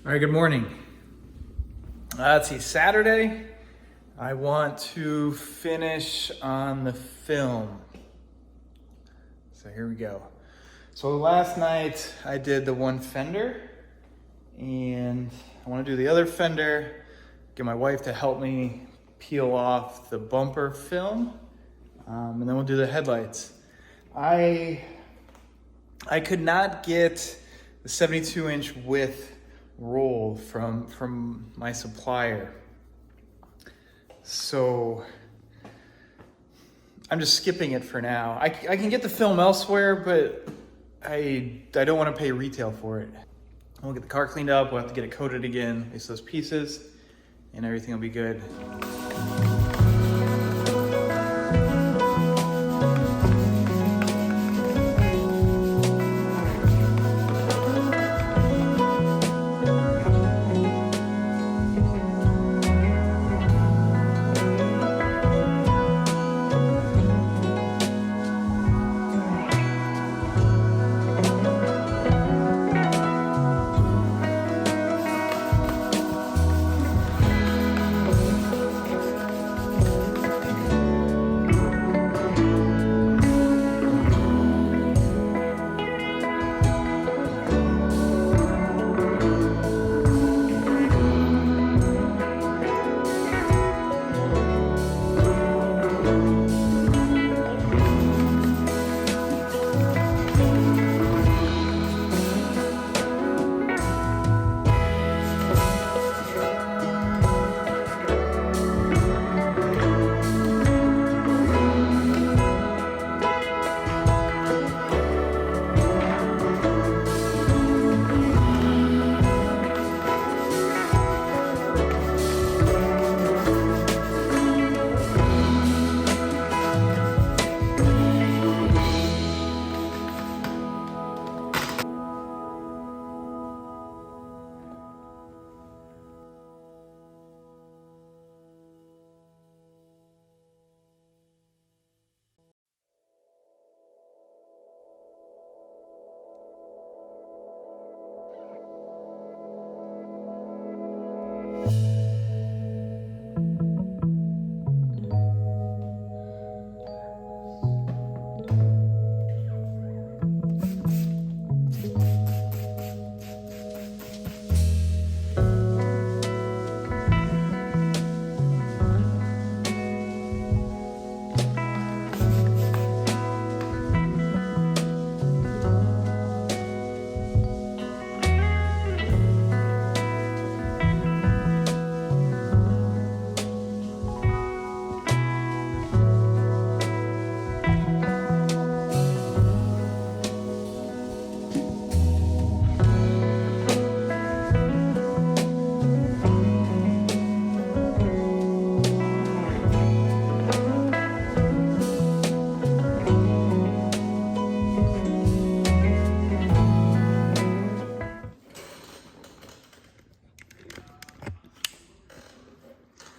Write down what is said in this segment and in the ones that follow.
All right, good morning. Let's see, Saturday, I want to finish on the film. So here we go. So last night I did the one fender and I want to do the other fender, get my wife to help me peel off the bumper film, and then we'll do the headlights. I could not get the 72-inch width roll from my supplier. So I'm just skipping it for now. I can get the film elsewhere, but I don't want to pay retail for it. We'll get the car cleaned up, we'll have to get it coated again, place those pieces, and everything will be good.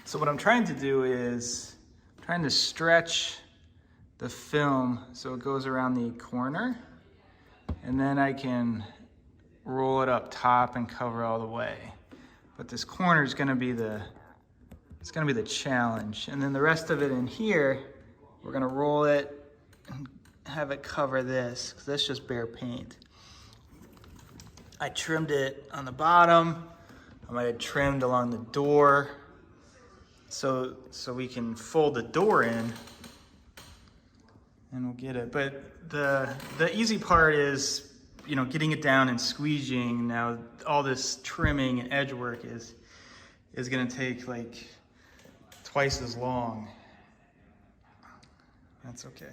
So what I'm trying to do is trying to stretch the film so it goes around the corner, and then I can roll it up top and cover all the way. But this corner is going to be the challenge, and then the rest of it in here, we're going to roll it and have it cover this, because that's just bare paint. I trimmed it on the bottom. I might have trimmed along the door, so we can fold the door in and we'll get it. But the easy part is, you know, getting it down and squeegeeing. Now all this trimming and edge work is gonna take like twice as long. That's okay.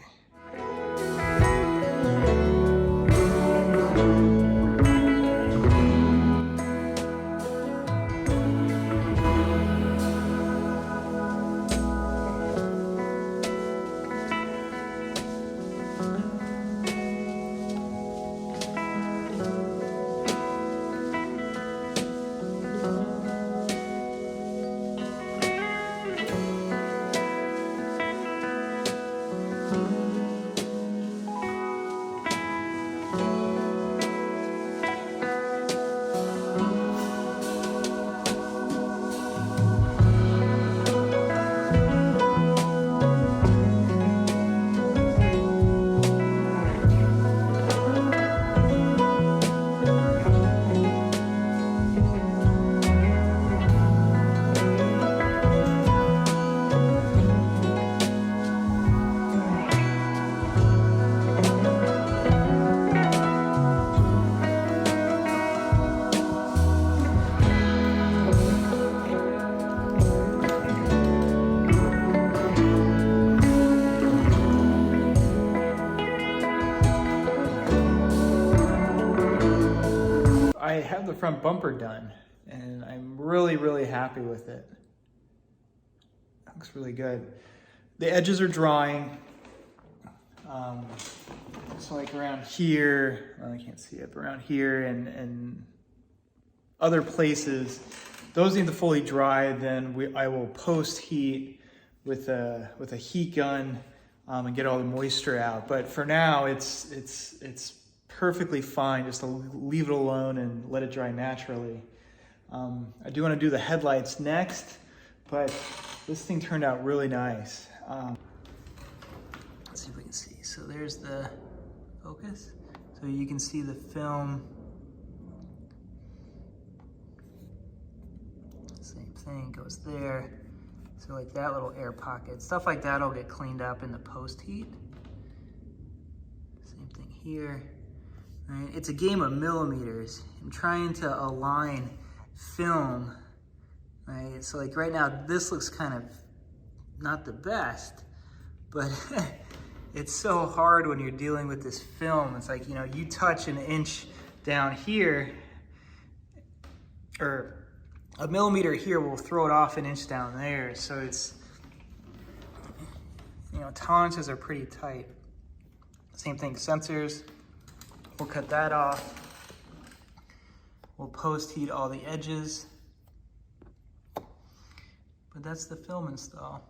I have the front bumper done, and I'm really, really happy with it. Looks really good. The edges are drying. So like around here, well, I can't see it, but around here and other places, those need to fully dry. Then I will post heat with a heat gun and get all the moisture out. But for now, it's perfectly fine just to leave it alone and let it dry naturally. I do want to do the headlights next, but this thing turned out really nice. Let's see if we can see. So there's the focus. So you can see the film. Same thing goes there. So like that little air pocket, stuff like that will get cleaned up in the post heat. Same thing here. Right? It's a game of millimeters. I'm trying to align film. Right? So like right now, this looks kind of not the best, but it's so hard when you're dealing with this film. It's like, you know, you touch an inch down here, or a millimeter here will throw it off an inch down there. So it's, you know, tolerances are pretty tight. Same thing, sensors, we'll cut that off. We'll post heat all the edges. But that's the film install.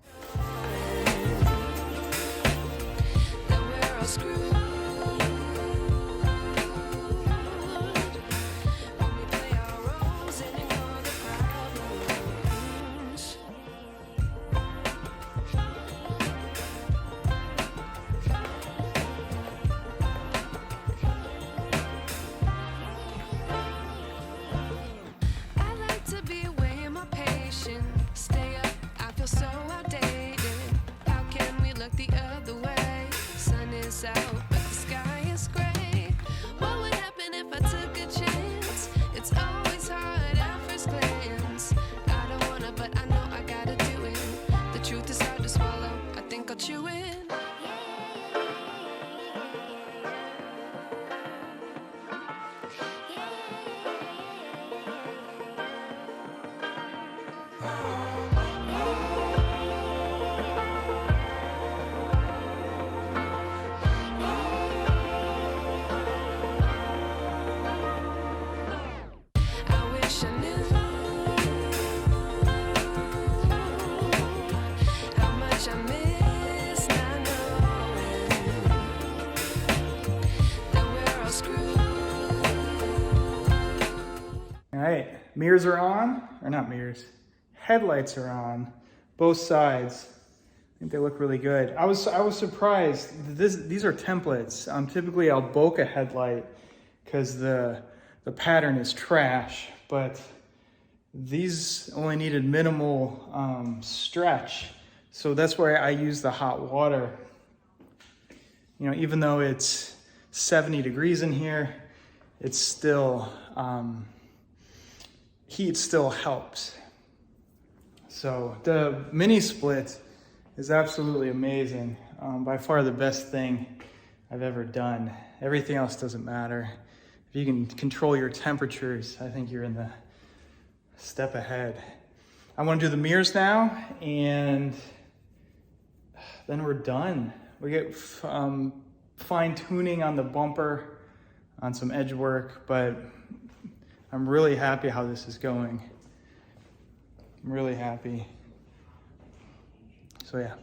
All right, mirrors are on, or not mirrors, headlights are on, both sides. I think they look really good. I was surprised. These are templates. Typically I'll bulk a headlight because the pattern is trash, but these only needed minimal stretch. So that's why I use the hot water. You know, even though it's 70 degrees in here, it's still, heat still helps. So the mini split is absolutely amazing. By far the best thing I've ever done. Everything else doesn't matter. If you can control your temperatures, I think you're in the step ahead. I want to do the mirrors now, and then we're done. We get fine tuning on the bumper, on some edge work, but I'm really happy how this is going. I'm really happy. So yeah.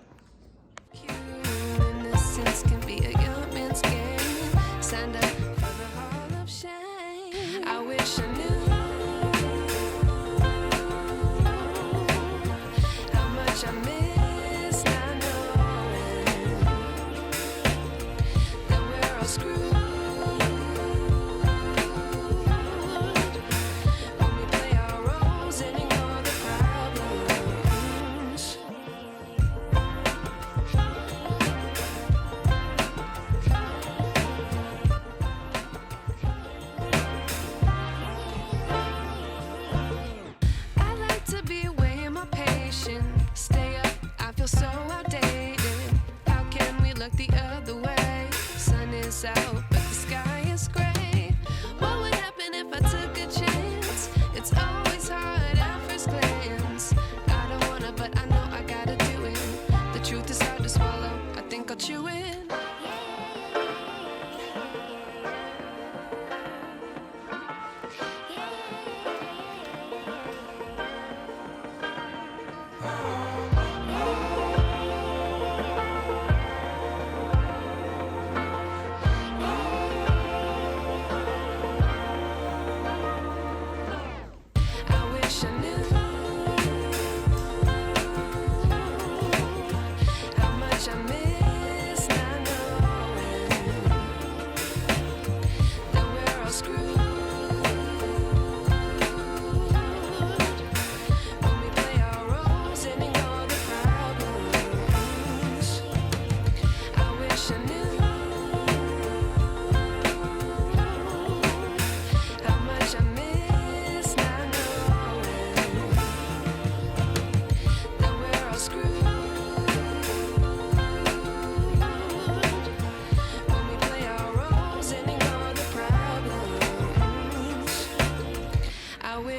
Out, but the sky is gray. What would happen if I took a chance?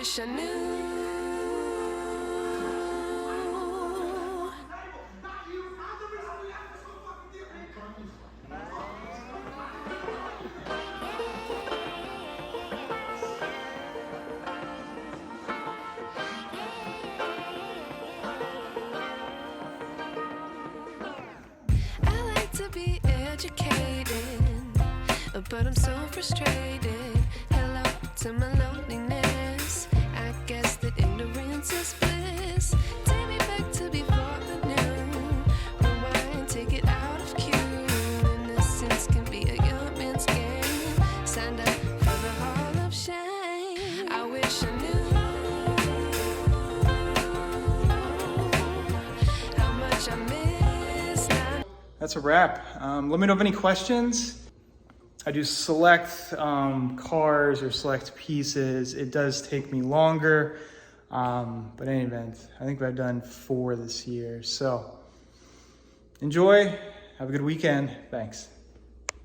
wish I knew. I like to be educated, but I'm so frustrated. Hello to my loneliness. I guess that ignorance is bliss. Take me back to before I knew. Rewind, take it out of cue. Innocence can be a young man's game. Signed up for the hall of shame. I wish I knew how much I miss now. That's a wrap. Let me know of any questions. I do select cars or select pieces. It does take me longer, but in any event, I think I've done 4 this year. So enjoy, have a good weekend. Thanks.